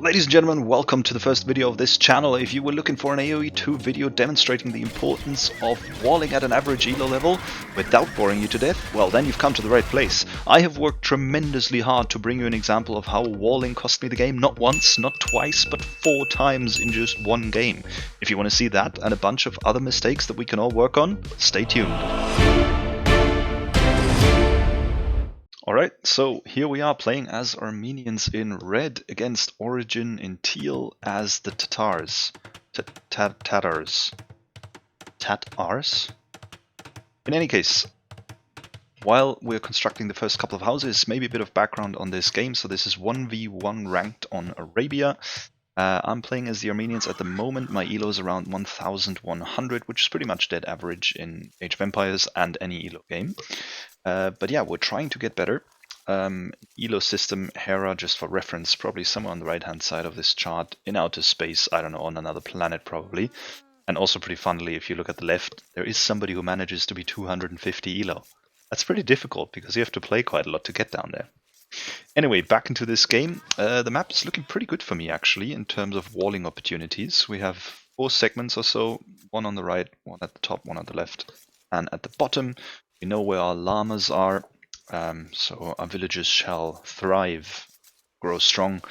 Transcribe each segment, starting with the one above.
Ladies and gentlemen, welcome to the first video of this channel. If you were looking for an AoE2 video demonstrating the importance of walling at an average ELO level without boring you to death, well then you've come to the right place. I have worked tremendously hard to bring you an example of how walling cost me the game not once, not twice, but 4 times in just one game. If you want to see that and a bunch of other mistakes that we can all work on, stay tuned. Alright, so here we are playing as Armenians in red against Origin in teal as the Tatars. Tatars. Tatars? In any case, while we're constructing the first couple of houses, maybe a bit of background on this game. So this is 1v1 ranked on Arabia. I'm playing as the Armenians at the moment. My ELO is around 1100, which is pretty much dead average in Age of Empires and any ELO game. But yeah, we're trying to get better. ELO system, Hera, just for reference, probably somewhere on the right hand side of this chart, in outer space, I don't know, on another planet probably. And also pretty funnily, if you look at the left, there is somebody who manages to be 250 ELO. That's pretty difficult, because you have to play quite a lot to get down there. Anyway, back into this game. The map is looking pretty good for me, actually, in terms of walling opportunities. We have 4 segments or so, one on the right, one at the top, one on the left, and at the bottom. We know where our llamas are, so our villages shall thrive, grow strong.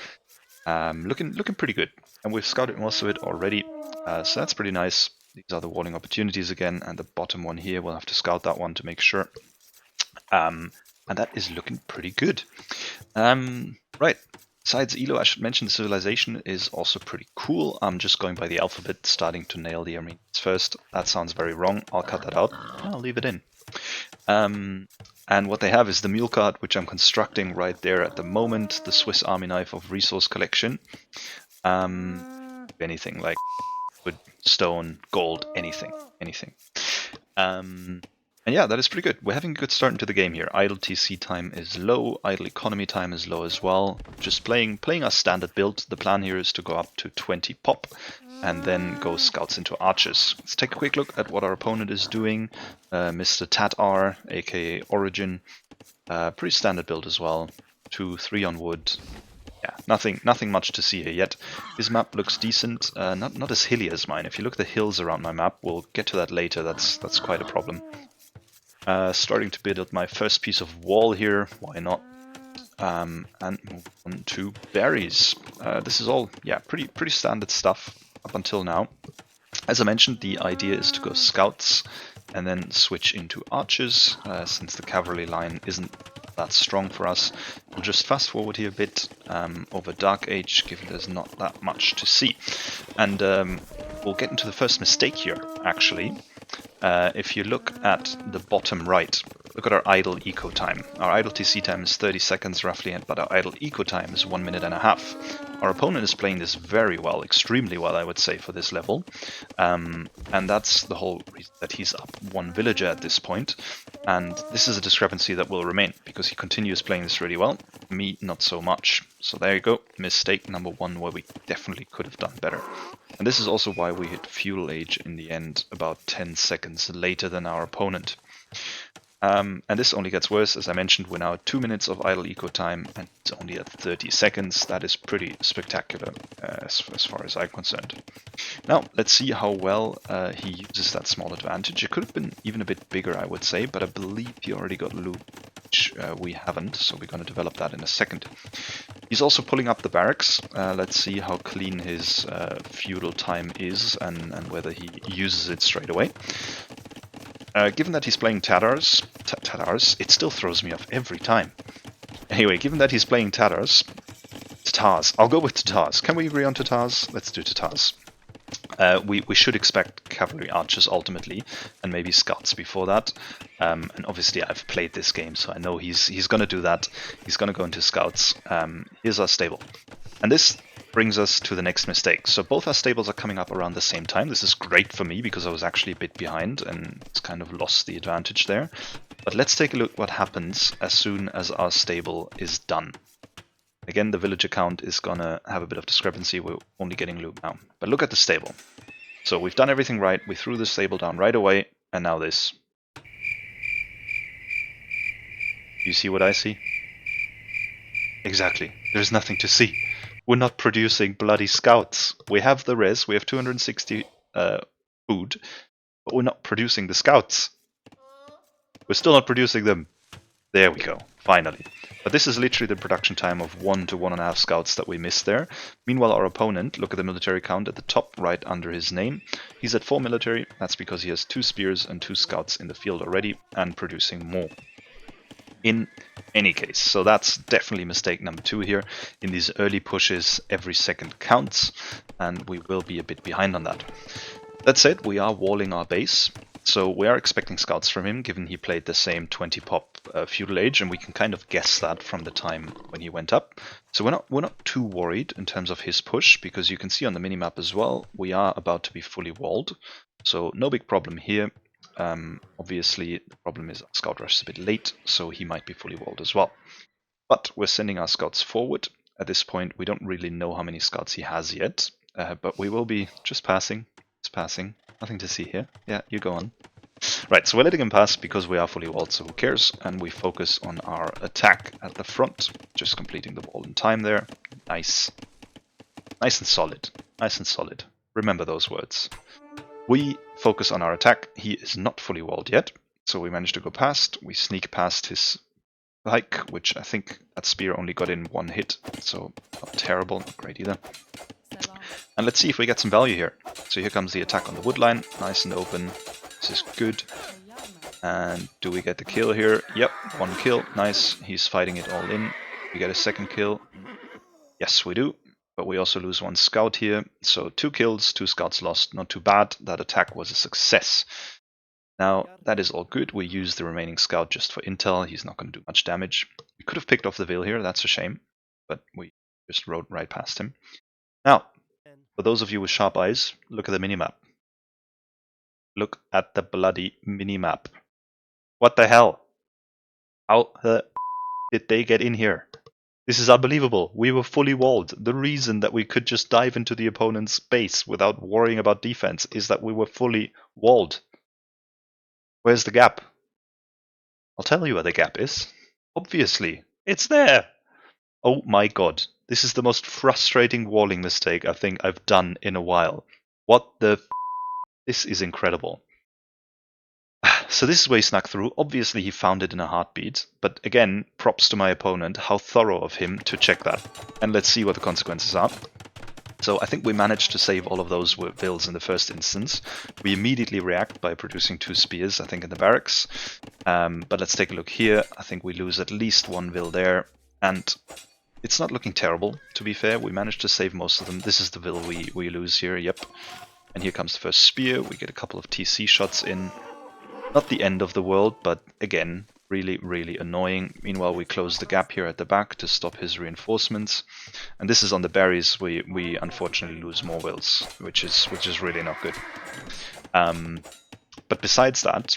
Looking pretty good, and we've scouted most of it already, so that's pretty nice. These are the walling opportunities again, and the bottom one here, we'll have to scout that one to make sure. And that is looking pretty good. Right, besides ELO, I should mention the civilization is also pretty cool. I'm just going by the alphabet, starting to nail the Armenians first. That sounds very wrong. I'll cut that out. I'll leave it in. And what they have is the mule cart, which I'm constructing right there at the moment. The Swiss Army knife of resource collection. Anything like wood, stone, gold, anything. And yeah, that is pretty good. We're having a good start into the game here. Idle TC time is low, idle economy time is low as well. Just playing our standard build. The plan here is to go up to 20 pop and then go scouts into archers. Let's take a quick look at what our opponent is doing. Mr. Tatar, aka Origin. Pretty standard build as well. 2, 3 on wood. Yeah, nothing much to see here yet. His map looks decent, not as hilly as mine. If you look at the hills around my map, we'll get to that later. That's quite a problem. Starting to build up my first piece of wall here, why not? And move on to berries. This is all, yeah, pretty standard stuff up until now. As I mentioned, the idea is to go scouts and then switch into archers, since the cavalry line isn't that strong for us. We'll just fast forward here a bit over Dark Age, given there's not that much to see. And we'll get into the first mistake here, actually. If you look at the bottom right, look at our idle eco time. Our idle TC time is 30 seconds roughly, but our idle eco time is 1 minute and a half. Our opponent is playing this very well, extremely well, I would say, for this level. And that's the whole reason that he's up 1 villager at this point. And this is a discrepancy that will remain, because he continues playing this really well. Me, not so much. So there you go, mistake number 1, where we definitely could have done better. And this is also why we hit Feudal Age in the end, about 10 seconds later than our opponent. And this only gets worse. As I mentioned, we're now at 2 minutes of idle eco time, and it's only at 30 seconds. That is pretty spectacular as far as I'm concerned. Now, let's see how well he uses that small advantage. It could have been even a bit bigger, I would say, but I believe he already got loot, which we haven't, so we're going to develop that in a second. He's also pulling up the barracks. Let's see how clean his feudal time is and whether he uses it straight away. Given that he's playing Tatars, it still throws me off every time. Anyway, given that he's playing Tatars, I'll go with Tatars. Can we agree on Tatars? Let's do Tatars. We should expect cavalry archers ultimately, and maybe scouts before that. And obviously I've played this game, so I know he's going to do that. He's going to go into scouts. Here's our stable. And this brings us to the next mistake. So both our stables are coming up around the same time. This is great for me, because I was actually a bit behind, and it's kind of lost the advantage there. But let's take a look what happens as soon as our stable is done. Again, the villager count is gonna have a bit of discrepancy. We're only getting loot now. But look at the stable. So we've done everything right. We threw the stable down right away, and now this. You see what I see? Exactly. There's nothing to see. We're not producing bloody scouts. We have the res, we have 260 food, but we're not producing the scouts. We're still not producing them. There we go, finally. But this is literally the production time of 1 to 1.5 scouts that we missed there. Meanwhile, our opponent, look at the military count at the top right under his name. He's at 4 military, that's because he has 2 spears and 2 scouts in the field already and producing more. In any case, so that's definitely mistake number 2 here. In these early pushes, every second counts, and we will be a bit behind on that. That said, we are walling our base, so we are expecting scouts from him, given he played the same 20 pop Feudal Age, and we can kind of guess that from the time when he went up. So we're not too worried in terms of his push, because you can see on the minimap as well, we are about to be fully walled, so no big problem here. Obviously, the problem is our scout rush is a bit late, so he might be fully walled as well. But we're sending our scouts forward. At this point, we don't really know how many scouts he has yet, but we will be just passing. It's passing. Nothing to see here. Yeah, you go on. Right, so we're letting him pass because we are fully walled, so who cares? And we focus on our attack at the front, just completing the wall in time there. Nice. Nice and solid. Nice and solid. Remember those words. We focus on our attack. He is not fully walled yet, so we managed to go past. We sneak past his pike, which I think that spear only got in 1 hit, so not terrible, not great either. And let's see if we get some value here. So here comes the attack on the wood line, nice and open. This is good. And do we get the kill here? Yep, 1 kill, nice. He's fighting it all in. We get a 2nd kill. Yes, we do. But we also lose 1 scout here, so 2 kills, 2 scouts lost, not too bad. That attack was a success. Now, that is all good. We use the remaining scout just for intel. He's not going to do much damage. We could have picked off the Veil here, that's a shame, but we just rode right past him. Now, for those of you with sharp eyes, look at the minimap. Look at the bloody minimap. What the hell? How the did they get in here? This is unbelievable. We were fully walled. The reason that we could just dive into the opponent's base without worrying about defense is that we were fully walled. Where's the gap? I'll tell you where the gap is. Obviously, it's there. Oh my god. This is the most frustrating walling mistake I think I've done in a while. What the f? This is incredible. So this is where he snuck through. Obviously he found it in a heartbeat, but again, props to my opponent, how thorough of him to check that. And let's see what the consequences are. So I think we managed to save all of those vills in the first instance. We immediately react by producing 2 spears, I think, in the barracks. But let's take a look here. I think we lose at least 1 vill there. And it's not looking terrible, to be fair. We managed to save most of them. This is the vill we lose here, yep. And here comes the first spear. We get a couple of TC shots in. Not the end of the world, but again, really, really annoying. Meanwhile, we close the gap here at the back to stop his reinforcements. And this is on the berries. We unfortunately lose more wills, which is really not good. But besides that,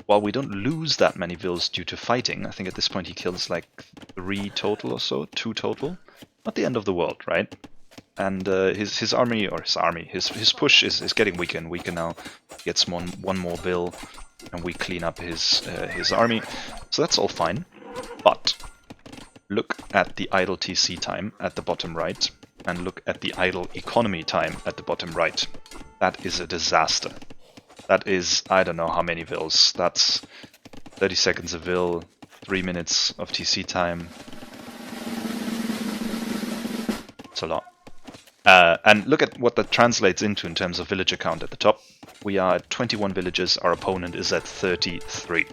while we don't lose that many vills due to fighting, I think at this point he kills like 3 total or so, 2 total. Not the end of the world, right? And his army, or his push is getting weaker and weaker now. He gets one more vill, and we clean up his army. So that's all fine. But look at the idle TC time at the bottom right, and look at the idle economy time at the bottom right. That is a disaster. That is, I don't know how many vills. That's 30 seconds a vill, 3 minutes of TC time. It's a lot. And look at what that translates into in terms of villager count at the top. We are at 21 villages, our opponent is at 33.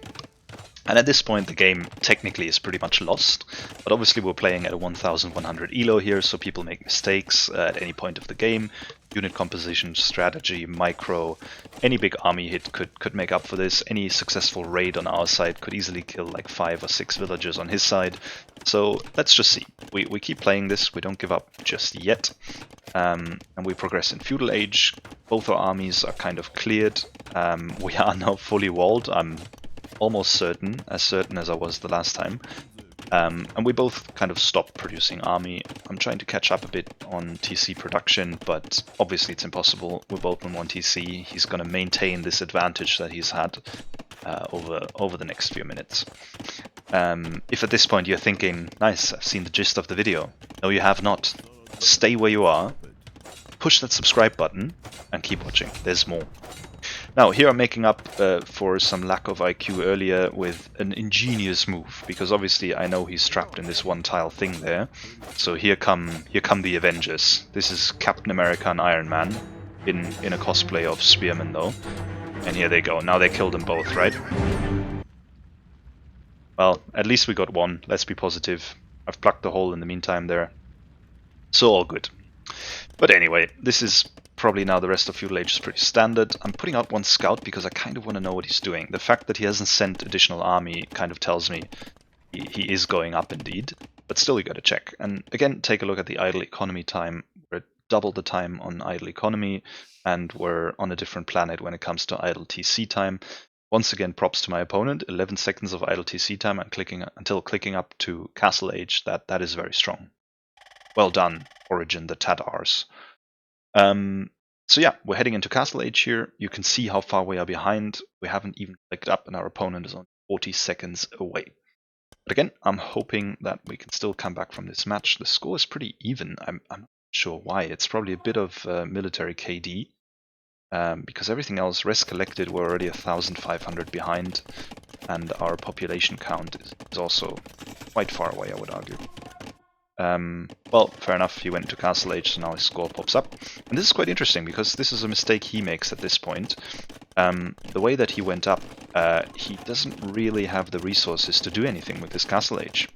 And at this point the game technically is pretty much lost, but obviously we're playing at a 1100 ELO here, so people make mistakes at any point of the game. Unit composition, strategy, micro, any big army hit could make up for this. Any successful raid on our side could easily kill like 5 or 6 villagers on his side. So let's just see. We keep playing this, we don't give up just yet. And we progress in Feudal Age. Both our armies are kind of cleared. We are now fully walled. I'm almost certain as I was the last time. And we both kind of stopped producing army. I'm trying to catch up a bit on TC production, but obviously it's impossible. We're both on 1 TC. He's going to maintain this advantage that he's had over the next few minutes. If at this point you're thinking, nice, I've seen the gist of the video. No, you have not. stay where you are, push that subscribe button, and keep watching. There's more. Now, here I'm making up for some lack of IQ earlier with an ingenious move, because obviously I know he's trapped in this one tile thing there. So here come the Avengers. This is Captain America and Iron Man in a cosplay of Spearman though. And here they go. Now they killed them both, right? Well, at least we got one. Let's be positive. I've plugged the hole in the meantime there. So all good. But anyway, this is probably now the rest of Feudal Age is pretty standard. I'm putting out one scout because I kind of want to know what he's doing. The fact that he hasn't sent additional army kind of tells me he is going up indeed. But still, you got to check. And again, take a look at the idle economy time. We're double the time on idle economy, and we're on a different planet when it comes to idle TC time. Once again, props to my opponent. 11 seconds of idle TC time until clicking up to Castle Age. That is very strong. Well done, Origin, the Tatars. So yeah, we're heading into Castle Age here. You can see how far we are behind. We haven't even clicked up, and our opponent is only 40 seconds away. But again, I'm hoping that we can still come back from this match. The score is pretty even. I'm not sure why. It's probably a bit of military KD. Because everything else, res collected, we're already 1,500 behind, and our population count is also quite far away, I would argue. Well, fair enough, he went to Castle Age, so now his score pops up. And this is quite interesting, because this is a mistake he makes at this point. The way that he went up, he doesn't really have the resources to do anything with this Castle Age.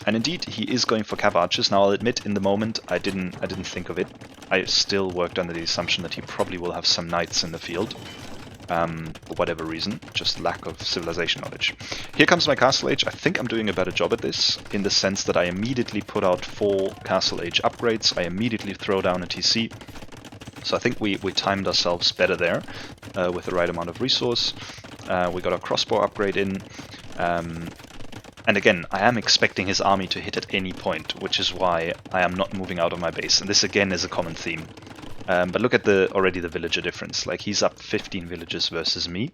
And indeed, he is going for cav archers. Now, I'll admit, in the moment, I didn't think of it. I still worked under the assumption that he probably will have some knights in the field. For whatever reason, just lack of civilization knowledge. Here comes my Castle Age. I think I'm doing a better job at this, in the sense that I immediately put out 4 Castle Age upgrades. I immediately throw down a TC. So I think we timed ourselves better there, with the right amount of resource. We got our crossbow upgrade in. And again, I am expecting his army to hit at any point, which is why I am not moving out of my base. And this again is a common theme. But look at already the villager difference. Like, he's up 15 villages versus me.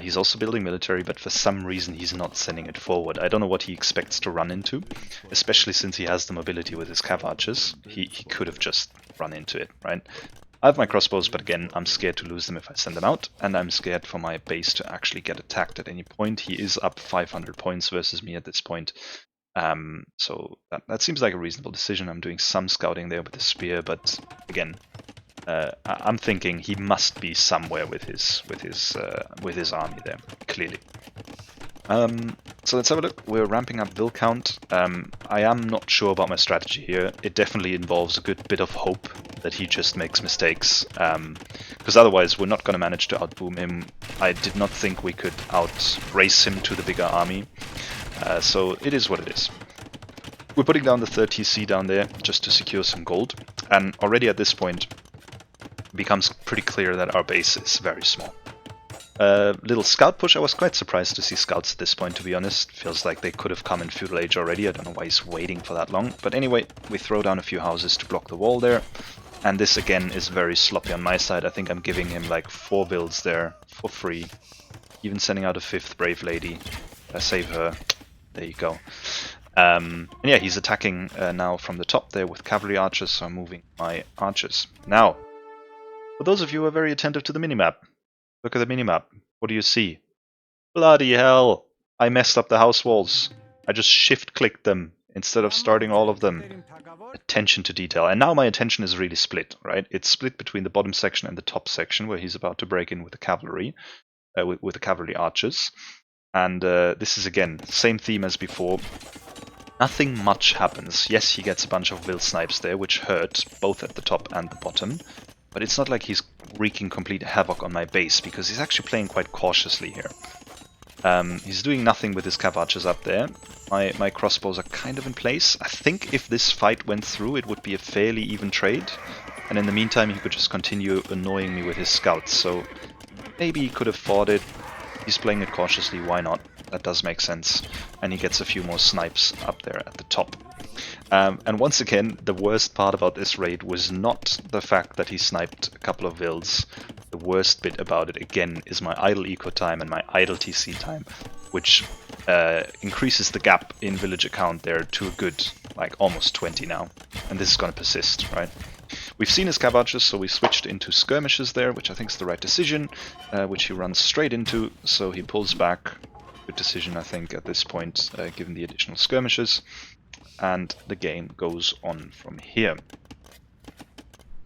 He's also building military, but for some reason he's not sending it forward. I don't know what he expects to run into, especially since he has the mobility with his cav archers. He could have just run into it, right? I have my crossbows, but again, I'm scared to lose them if I send them out, and I'm scared for my base to actually get attacked at any point. He is up 500 points versus me at this point. So that seems like a reasonable decision. I'm doing some scouting there with the spear, but again, I'm thinking he must be somewhere with his army there, clearly. So let's have a look. We're ramping up Vil count. I am not sure about my strategy here. It definitely involves a good bit of hope that he just makes mistakes, because otherwise we're not going to manage to outboom him. I did not think we could outrace him to the bigger army. So it is what it is. We're putting down the 3rd TC down there just to secure some gold, and already at this point it becomes pretty clear that our base is very small. Little scout push. I was quite surprised to see scouts at this point, to be honest. Feels like they could have come in Feudal Age already. I don't know why he's waiting for that long. But anyway, we throw down a few houses to block the wall there. And this again is very sloppy on my side. I think I'm giving him like 4 builds there for free. Even sending out a 5th Brave Lady. Save her. There you go. And yeah, he's attacking now from the top there with cavalry archers, so I'm moving my archers. Now, for those of you who are very attentive to the minimap, look at the minimap. What do you see? Bloody hell! I messed up the house walls. I just shift-clicked them instead of starting all of them. Attention to detail. And now my attention is really split, right? It's split between the bottom section and the top section, where he's about to break in with the cavalry, with the cavalry archers. And this is, again, same theme as before. Nothing much happens. Yes, he gets a bunch of Vil snipes there, which hurt, both at the top and the bottom. But it's not like he's wreaking complete havoc on my base, because he's actually playing quite cautiously here. He's doing nothing with his cav archers up there. My crossbows are kind of in place. I think if this fight went through, it would be a fairly even trade. And in the meantime, he could just continue annoying me with his scouts. So maybe he could have fought it. He's playing it cautiously, why not? that does make sense. And he gets a few more snipes up there at the top. And once again, the worst part about this raid was not the fact that he sniped a couple of vills. The worst bit about it, again, is my idle eco time and my idle TC time, which increases the gap in villager count there to a good, like, almost 20 now. And this is going to persist, right? We've seen his cav archers, so we switched into skirmishes there, which I think is the right decision, which he runs straight into, so he pulls back. Good decision, I think, at this point, given the additional skirmishes. And the game goes on from here.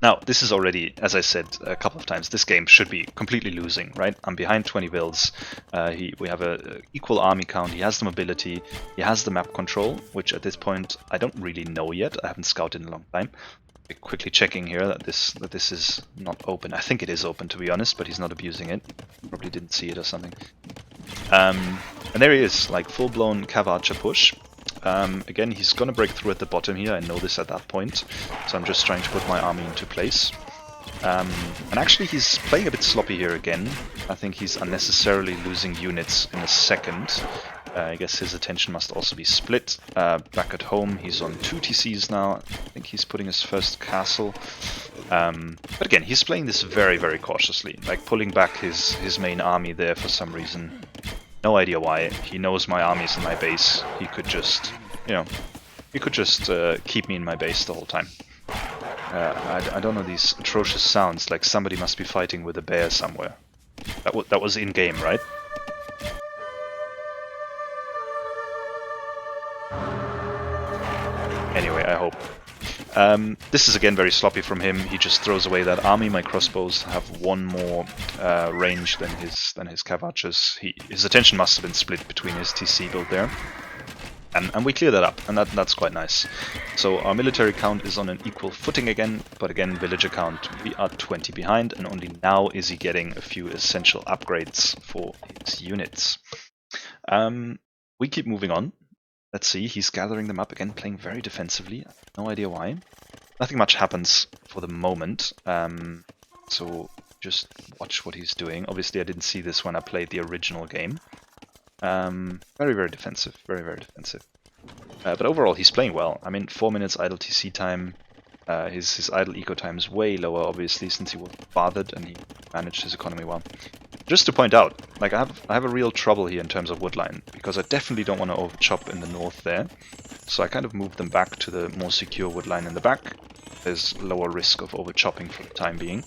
Now, this is already, as I said a couple of times, this game should be completely losing, right? I'm behind 20 vills. We have a equal army count. He has the mobility. He has the map control, which at this point I don't really know yet. I haven't scouted in a long time. Quickly checking here that this is not open. I think it is open, to be honest, but he's not abusing it. Probably didn't see it or something. And there he is, like full-blown cav archer push. Again, he's going to break through at the bottom here, I know this at that point, so I'm just trying to put my army into place. And actually he's playing a bit sloppy here again. I think he's unnecessarily losing units in a second. I guess his attention must also be split. Back at home, he's on 2 TCs now. I think he's putting his first castle. But again, he's playing this very, very cautiously, like pulling back his main army there for some reason. No idea why. He knows my army's in my base. He could just, keep me in my base the whole time. I don't know these atrocious sounds, like somebody must be fighting with a bear somewhere. That was in-game, right? Anyway, I hope. This is again very sloppy from him. He just throws away that army. My crossbows have one more range than his cav archers. His attention must have been split between his TC build there. And we clear that up, and that's quite nice. So our military count is on an equal footing again, but again, villager count, we are 20 behind, and only now is he getting a few essential upgrades for his units. We keep moving on. Let's see, he's gathering them up again, playing very defensively. No idea why. Nothing much happens for the moment, so just watch what he's doing. Obviously I didn't see this when I played the original game. Very, very defensive, very, very defensive. But overall he's playing well. I mean, 4 minutes idle TC time. His idle eco time is way lower, obviously, since he wasn't bothered and he managed his economy well. Just to point out, like I have a real trouble here in terms of woodline, because I definitely don't want to overchop in the north there. So I kind of moved them back to the more secure woodline in the back. There's lower risk of overchopping for the time being.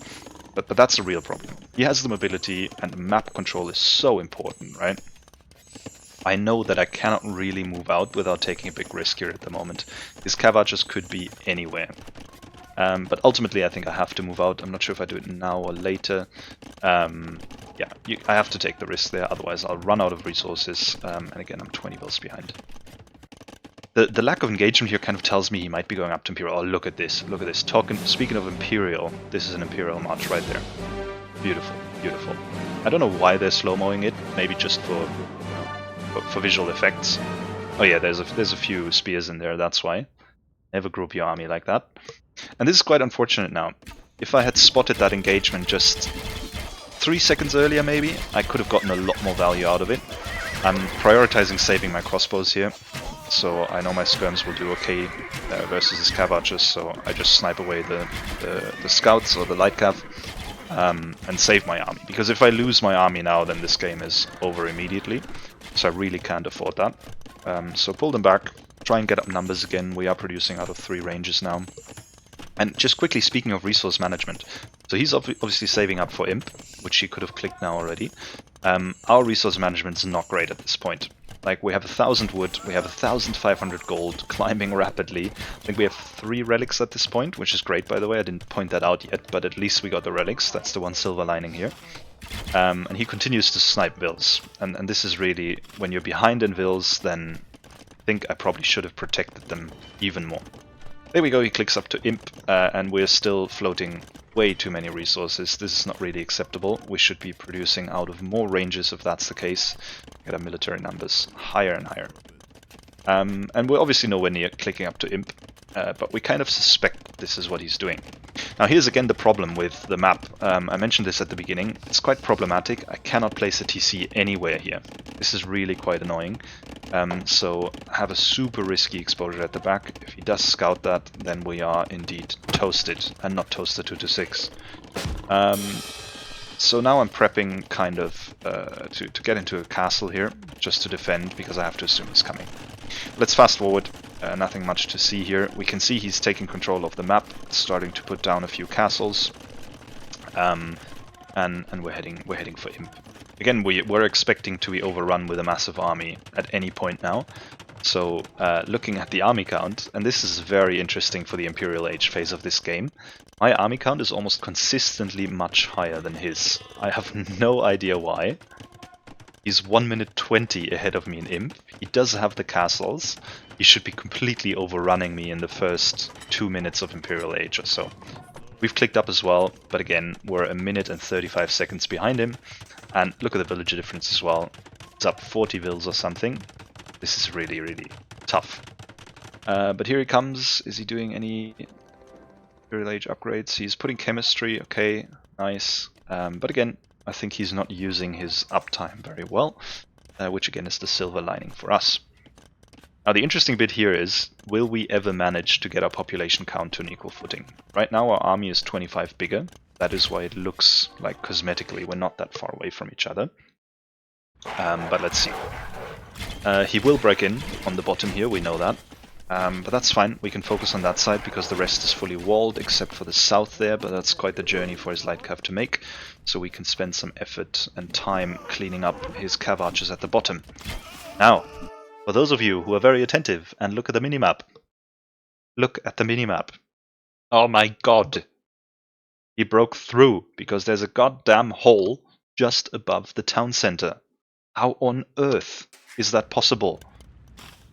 But that's a real problem. He has the mobility, and the map control is so important, right? I know that I cannot really move out without taking a big risk here at the moment. His cav archers could be anywhere. But ultimately I think I have to move out. I'm not sure if I do it now or later. Yeah, I have to take the risk there, otherwise I'll run out of resources, and again I'm 20 vills behind. The lack of engagement here kind of tells me he might be going up to Imperial. Oh, look at this, look at this. Speaking of Imperial, this is an Imperial march right there. Beautiful, beautiful. I don't know why they're slow-mowing it, maybe just for visual effects. Oh yeah, there's a few spears in there, that's why. Never group your army like that. And this is quite unfortunate now. If I had spotted that engagement just 3 seconds earlier maybe, I could have gotten a lot more value out of it. I'm prioritizing saving my crossbows here, so I know my skirms will do okay versus his cav archers, so I just snipe away the scouts or the light cav and save my army. Because if I lose my army now, then this game is over immediately, so I really can't afford that. So pull them back, try and get up numbers again. We are producing out of 3 ranges now. And just quickly, speaking of resource management, so he's obviously saving up for Imp, which he could have clicked now already. Our resource management is not great at this point. Like, we have 1,000 wood, we have 1,500 gold, climbing rapidly. I think we have 3 relics at this point, which is great, by the way. I didn't point that out yet, but at least we got the relics. That's the one silver lining here. And he continues to snipe vills. And this is really, when you're behind in vills, then I think I probably should have protected them even more. There we go, he clicks up to Imp, and we're still floating way too many resources. This is not really acceptable. We should be producing out of more ranges if that's the case. Get our military numbers higher and higher. And we're obviously nowhere near clicking up to Imp, but we kind of suspect this is what he's doing. Now here's again the problem with the map. I mentioned this at the beginning. It's quite problematic. I cannot place a TC anywhere here. This is really quite annoying. So have a super risky exposure at the back. If he does scout that, then we are indeed toasted, and not toasted 2 to 6. So now I'm prepping kind of to get into a castle here, just to defend, because I have to assume he's coming. Let's fast forward. Nothing much to see here. We can see he's taking control of the map, starting to put down a few castles, and we're heading for Imp. Again, we're expecting to be overrun with a massive army at any point now. So looking at the army count, and this is very interesting for the Imperial Age phase of this game, my army count is almost consistently much higher than his. I have no idea why. He's 1 minute 20 ahead of me in Imp. He does have the castles. He should be completely overrunning me in the first 2 minutes of Imperial Age or so. We've clicked up as well, but again, we're 1 minute and 35 seconds behind him. And look at the villager difference as well. It's up 40 vills or something. This is really, really tough. But here he comes. Is he doing any Imperial Age upgrades? He's putting chemistry. Okay, nice. But again, I think he's not using his uptime very well, which again is the silver lining for us. Now the interesting bit here is, will we ever manage to get our population count to an equal footing? Right now our army is 25 bigger. That is why it looks like cosmetically we're not that far away from each other. But let's see. He will break in on the bottom here, we know that. But that's fine, we can focus on that side because the rest is fully walled except for the south there, but that's quite the journey for his light cav to make. So we can spend some effort and time cleaning up his cav archers at the bottom. Now, for those of you who are very attentive and look at the minimap. Look at the minimap. Oh my god! He broke through because there's a goddamn hole just above the town center. How on earth is that possible?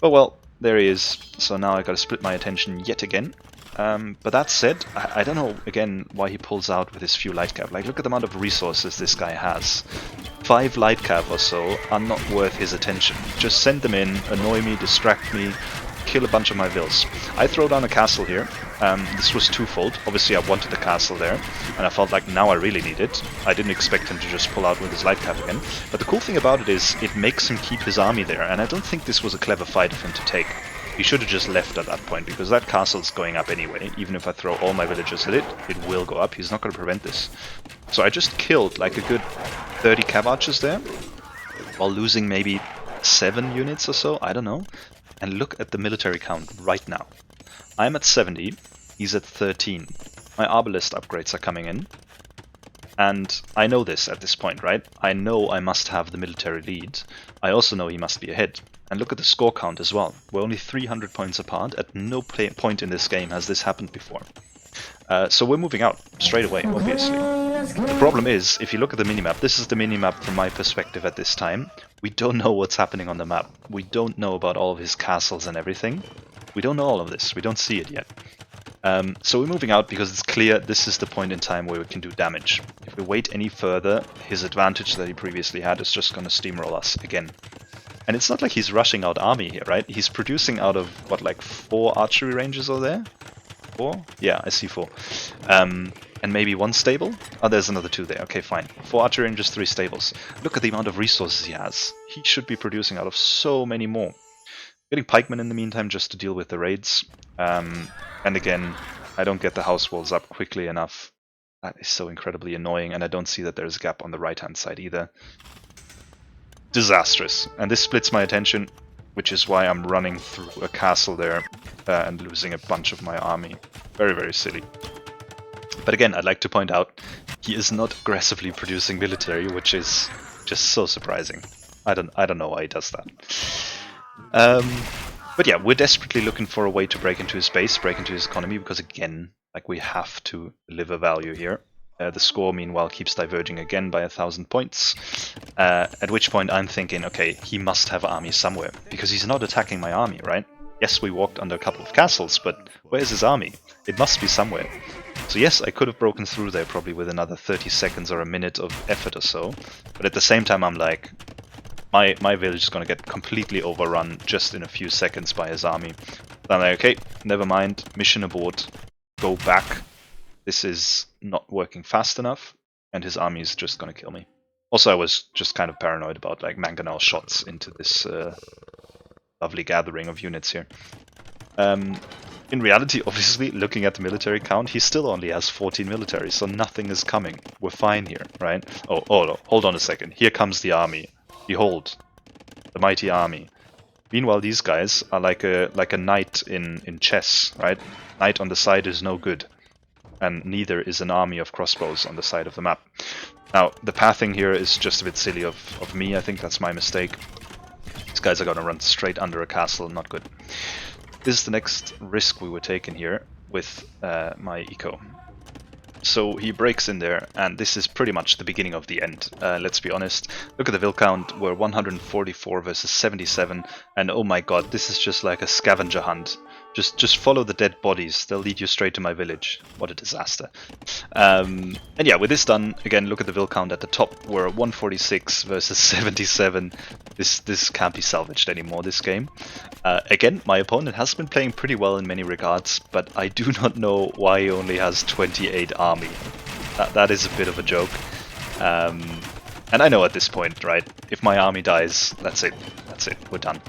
Oh well, there he is. So now I gotta split my attention yet again. But that said, I don't know again why he pulls out with his few light cav. Like, look at the amount of resources this guy has. 5 light cav or so are not worth his attention. Just send them in, annoy me, distract me, kill a bunch of my vills. I throw down a castle here. This was twofold. Obviously I wanted the castle there, and I felt like now I really need it. I didn't expect him to just pull out with his light cav again. But the cool thing about it is, it makes him keep his army there, and I don't think this was a clever fight of him to take. He should have just left at that point, because that castle's going up anyway. Even if I throw all my villagers at it, it will go up. He's not going to prevent this. So I just killed like a good 30 cav archers there, while losing maybe 7 units or so, I don't know. And look at the military count right now. I'm at 70, he's at 13. My Arbalest upgrades are coming in. And I know this at this point, right? I know I must have the military lead. I also know he must be ahead. And look at the score count as well. We're only 300 points apart. At no point in this game has this happened before. So we're moving out straight away, obviously. The problem is, if you look at the minimap, this is the minimap from my perspective at this time. We don't know what's happening on the map. We don't know about all of his castles and everything. We don't know all of this. We don't see it yet. So we're moving out because it's clear this is the point in time where we can do damage. If we wait any further, his advantage that he previously had is just going to steamroll us again. And it's not like he's rushing out army here, right? He's producing out of, what, like 4 archery ranges are there? 4? Yeah, I see 4. And maybe 1 stable? Oh, there's another 2 there. Okay, fine. 4 archery ranges, 3 stables. Look at the amount of resources he has. He should be producing out of so many more. Getting pikemen in the meantime just to deal with the raids. And again, I don't get the house walls up quickly enough. That is so incredibly annoying, and I don't see that there's a gap on the right-hand side either. Disastrous. And this splits my attention, which is why I'm running through a castle there and losing a bunch of my army. Very, very silly. But again, I'd like to point out, he is not aggressively producing military, which is just so surprising. I don't know why he does that. But yeah, we're desperately looking for a way to break into his base, break into his economy, because again, like, we have to deliver value here. The score, meanwhile, keeps diverging again by 1,000 points, at which point I'm thinking, okay, he must have army somewhere, because he's not attacking my army, right? Yes, we walked under a couple of castles, but where's his army? It must be somewhere. So yes, I could have broken through there probably with another 30 seconds or a minute of effort or so, but at the same time I'm like, my village is going to get completely overrun just in a few seconds by his army. So I'm like, okay, never mind, mission abort, go back. This is not working fast enough, and his army is just gonna kill me. Also, I was just kind of paranoid about like mangonel shots into this lovely gathering of units here. In reality, obviously, looking at the military count, he still only has 14 military, so nothing is coming. We're fine here, right? Oh, no, hold on a second. Here comes the army. Behold, the mighty army. Meanwhile, these guys are like a knight in chess, right? Knight on the side is no good, and neither is an army of crossbows on the side of the map. Now, the pathing here is just a bit silly of me. I think that's my mistake. These guys are gonna run straight under a castle, not good. This is the next risk we were taking here with my eco. So he breaks in there, and this is pretty much the beginning of the end. Let's be honest. Look at the vil count. We're 144 versus 77, and oh my god, this is just like a scavenger hunt. Just follow the dead bodies. They'll lead you straight to my village. What a disaster. And yeah, with this done, again, look at the vil count at the top. We're 146 versus 77. This can't be salvaged anymore, this game. Again, my opponent has been playing pretty well in many regards, but I do not know why he only has 28 army. That is a bit of a joke. And I know at this point, right, if my army dies, that's it. That's it. We're done.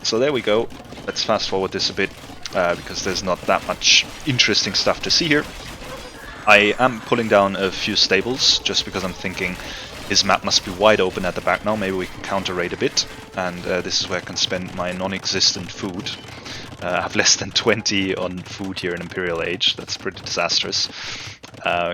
So there we go. Let's fast forward this a bit, because there's not that much interesting stuff to see here. I am pulling down a few stables, just because I'm thinking his map must be wide open at the back now. Maybe we can counter-raid a bit, and this is where I can spend my non-existent food. I have less than 20 on food here in Imperial Age. That's pretty disastrous.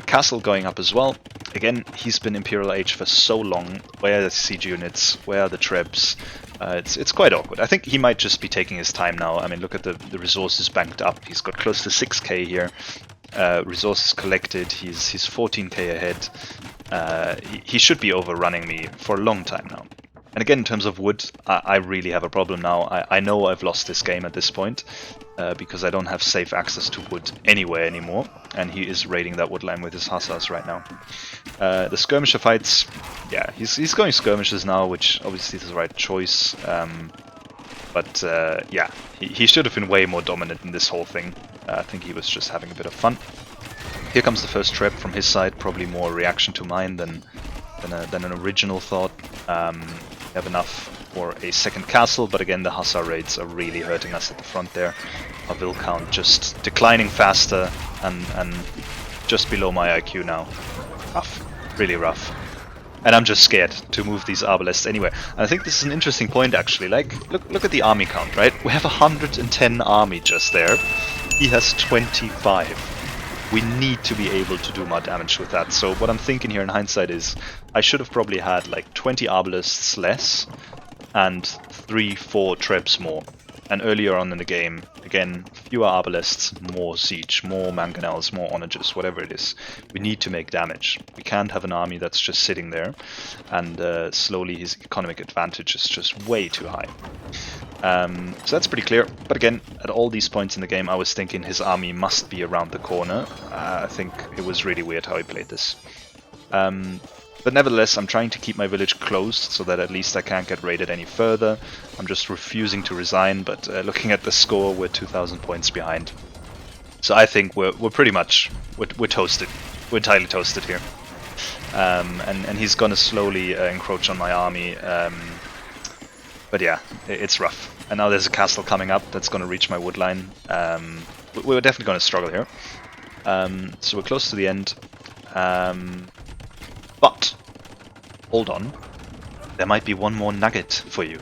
Castle going up as well. Again, he's been Imperial Age for so long. Where are the siege units? Where are the trebs? It's quite awkward. I think he might just be taking his time now. I mean, look at the resources banked up. He's got close to 6k here. Resources collected. He's 14k ahead. He should be overrunning me for a long time now. And again, in terms of wood, I really have a problem now. I know I've lost this game at this point, because I don't have safe access to wood anywhere anymore, and he is raiding that wood line with his hussars right now. The skirmisher fights, yeah, he's going skirmishers now, which obviously is the right choice, but yeah, he should have been way more dominant in this whole thing. I think he was just having a bit of fun. Here comes the first trap from his side, probably more reaction to mine than an original thought. We have enough for a second castle, but again the hussar raids are really hurting us at the front there. Our vil count just declining faster and just below my IQ now. Rough, really rough. And I'm just scared to move these arbalests anywhere. And I think this is an interesting point actually. Like, look at the army count, right? We have 110 army just there. He has 25. We need to be able to do more damage with that. So what I'm thinking here in hindsight is I should have probably had like 20 arbalests less and 3-4 trebs more. And earlier on in the game, again, fewer arbalests, more siege, more mangonels, more onagers, whatever it is. We need to make damage. We can't have an army that's just sitting there, and slowly his economic advantage is just way too high. So that's pretty clear, but again, at all these points in the game I was thinking his army must be around the corner. I think it was really weird how he played this. But nevertheless, I'm trying to keep my village closed so that at least I can't get raided any further. I'm just refusing to resign, but looking at the score, we're 2,000 points behind. So I think we're pretty much, we're toasted. We're entirely toasted here. And he's gonna slowly encroach on my army. But yeah, it's rough. And now there's a castle coming up that's going to reach my wood line. We're definitely going to struggle here. So we're close to the end. But, hold on. There might be one more nugget for you.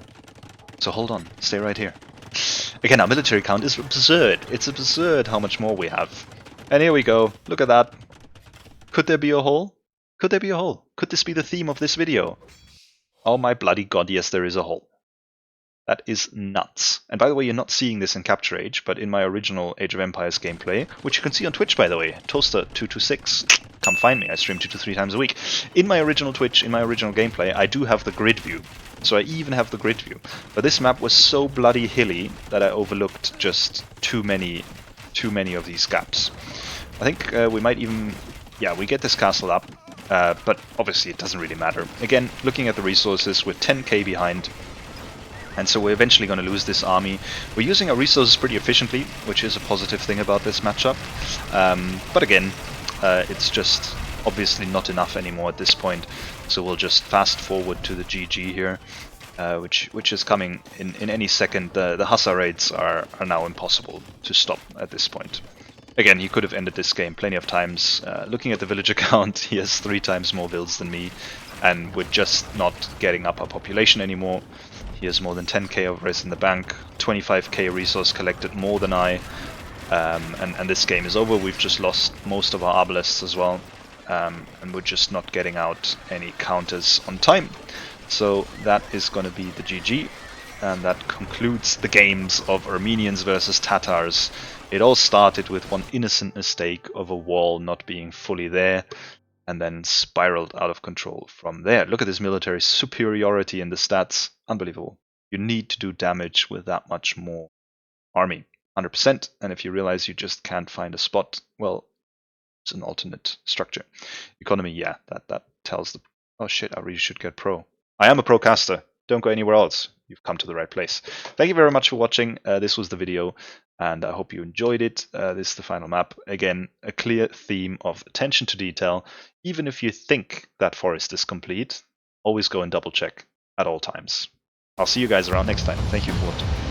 So hold on, stay right here. Again, our military count is absurd. It's absurd how much more we have. And here we go. Look at that. Could there be a hole? Could there be a hole? Could this be the theme of this video? Oh my bloody god, yes, there is a hole. That is nuts. And by the way, you're not seeing this in Capture Age, but in my original Age of Empires gameplay, which you can see on Twitch, by the way, Toaster226, come find me, I stream 2 to 3 times a week. In my original Twitch, in my original gameplay, I do have the grid view. So I even have the grid view. But this map was so bloody hilly that I overlooked just too many of these gaps. I think we might even, yeah, we get this castle up, but obviously it doesn't really matter. Again, looking at the resources, we're 10k behind. And so we're eventually going to lose this army. We're using our resources pretty efficiently, which is a positive thing about this matchup. But again, it's just obviously not enough anymore at this point. So we'll just fast forward to the GG here, which is coming in any second. The Hussar raids are now impossible to stop at this point. Again, he could have ended this game plenty of times. Looking at the villager count, he has 3 times more builds than me, and we're just not getting up our population anymore. He has more than 10k of res in the bank, 25k resource collected more than I, and this game is over. We've just lost most of our Arbalists as well, and we're just not getting out any counters on time. So that is going to be the GG, and that concludes the games of Armenians versus Tatars. It all started with one innocent mistake of a wall not being fully there, and then spiraled out of control from there. Look at this military superiority in the stats. Unbelievable. You need to do damage with that much more army. 100%. And if you realize you just can't find a spot, well, it's an alternate structure. Economy, yeah, that tells the... Oh shit, I really should get pro. I am a pro caster. Don't go anywhere else. You've come to the right place. Thank you very much for watching. This was the video, and I hope you enjoyed it. This is the final map. Again, a clear theme of attention to detail. Even if you think that forest is complete, always go and double check at all times. I'll see you guys around next time. Thank you for watching.